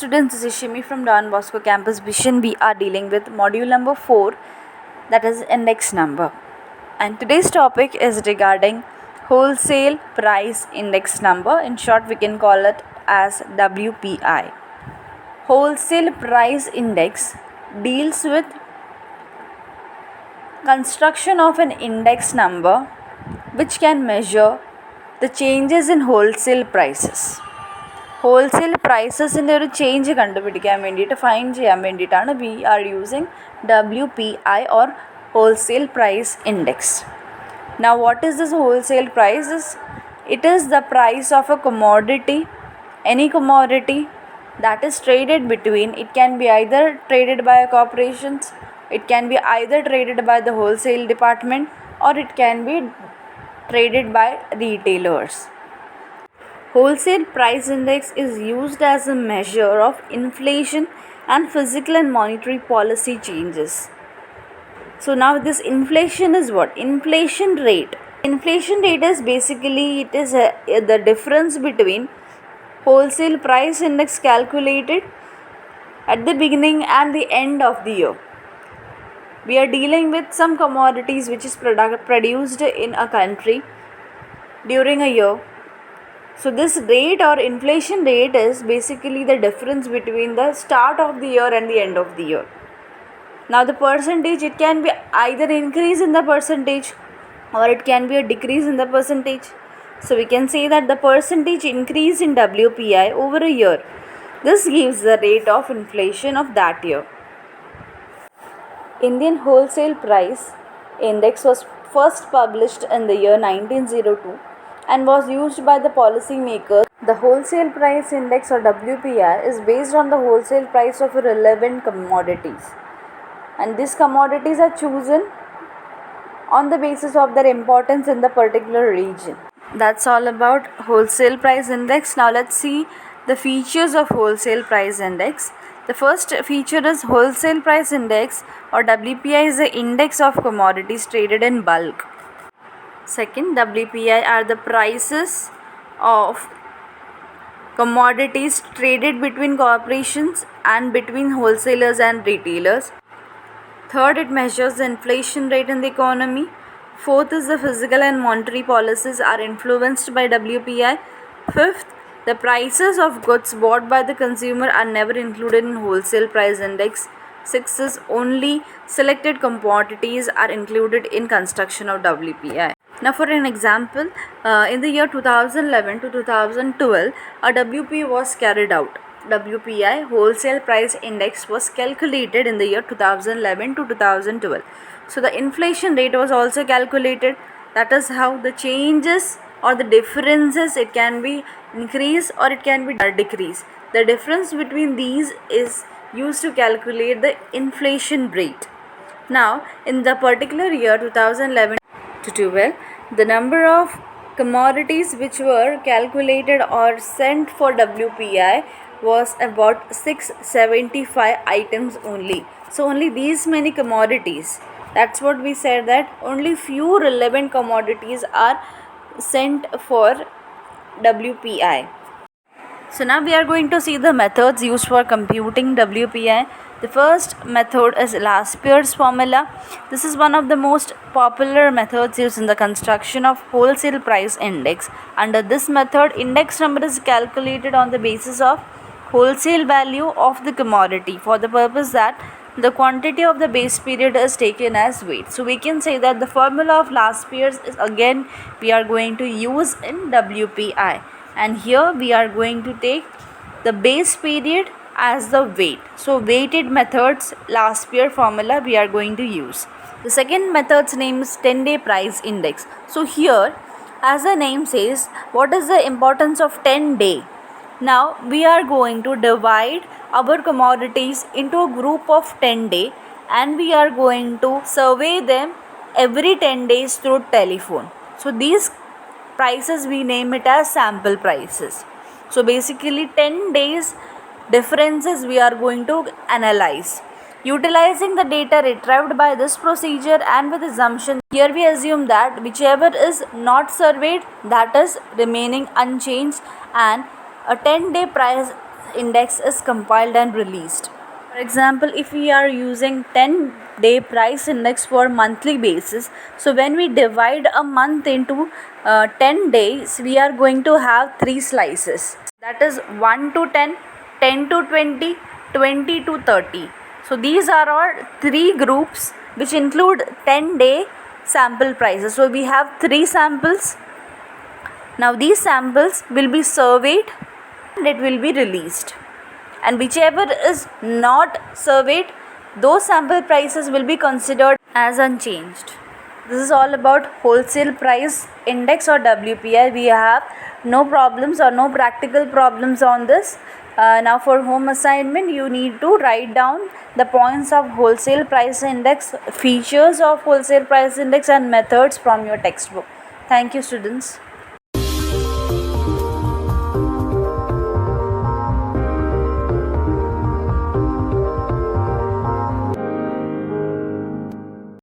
students, this is Shimi from Don Bosco Campus Vision. We are dealing with module number 4, that is index number. And today's topic is regarding wholesale price index number. In short, we can call it as WPI. Wholesale price index deals with construction of an index number which can measure the changes in wholesale prices. Wholesale പ്രൈസസിൻ്റെ ഒരു change കണ്ടുപിടിക്കാൻ വേണ്ടിയിട്ട് find ചെയ്യാൻ വേണ്ടിയിട്ടാണ് we are using WPI or wholesale price index. Now what is this wholesale price? It is the price of a commodity, any commodity that is traded between, it can be either traded by corporations, it can be either traded by the wholesale department, or it can be traded by retailers. Wholesale price index is used as a measure of inflation and physical and monetary policy changes. So now this inflation is what? Inflation rate. Inflation rate is basically the difference between wholesale price index calculated at the beginning and the end of the year. We are dealing with some commodities which is produced in a country during a year. So this rate or inflation rate is basically the difference between the start of the year and the end of the year. Now the percentage, it can be either increase in the percentage or it can be a decrease in the percentage. So we can say that the percentage increase in WPI over a year, this gives the rate of inflation of that year. Indian wholesale price index was first published in the year 1902 and was used by the policymakers. The wholesale price index or WPI is based on the wholesale price of relevant commodities, and these commodities are chosen on the basis of their importance in the particular region. That's all about wholesale price index. Now let's see the features of wholesale price index. The first feature is wholesale price index or WPI is the index of commodities traded in bulk. Second, WPI are the prices of commodities traded between corporations and between wholesalers and retailers. Third, it measures the inflation rate in the economy. Fourth is the physical and monetary policies are influenced by WPI. Fifth, the prices of goods bought by the consumer are never included in wholesale price index. Sixth is only selected commodities are included in construction of WPI. Now for an example, in the year 2011 to 2012, a WPI was carried out. WPI, wholesale price index, was calculated in the year 2011 to 2012. So the inflation rate was also calculated. That is how the changes or the differences, it can be increase or it can be decrease. The difference between these is used to calculate the inflation rate. Now in the particular year 2011 to 12, the number of commodities which were calculated or sent for WPI was about 675 items only. So only these many commodities, that's what we said, that only few relevant commodities are sent for WPI. So now we are going to see the methods used for computing WPI. The first method is Laspeyres formula. This is one of the most popular methods used in the construction of wholesale price index. Under this method, index number is calculated on the basis of wholesale value of the commodity for the purpose that the quantity of the base period is taken as weight. So we can say that the formula of Laspeyres is again we are going to use in WPI, and here we are going to take the base period as the weight. So weighted methods, Laspeyres formula we are going to use. The second method's name is 10-day price index. So here, as the name says, what is the importance of 10-day? Now we are going to divide our commodities into a group of 10-day, and we are going to survey them every 10 days through telephone. So these prices we name it as sample prices. So basically 10 days differences we are going to analyze. Utilizing the data retrieved by this procedure and with assumption, here we assume that whichever is not surveyed, that is remaining unchanged, and a 10-day price index is compiled and released. For example, if we are using 10-day price index for monthly basis, so when we divide a month into 10 days, we are going to have 3 slices, that is 1 to 10, 10 to 20, 20 to 30. So these are our 3 groups which include 10-day sample prices. So we have 3 samples. Now these samples will be surveyed and it will be released, and whichever is not surveyed, those sample prices will be considered as unchanged. This is all about wholesale price index or WPI. We have no problems or no practical problems on this. Now for home assignment, you need to write down the points of wholesale price index, features of wholesale price index and methods from your textbook. Thank you, students.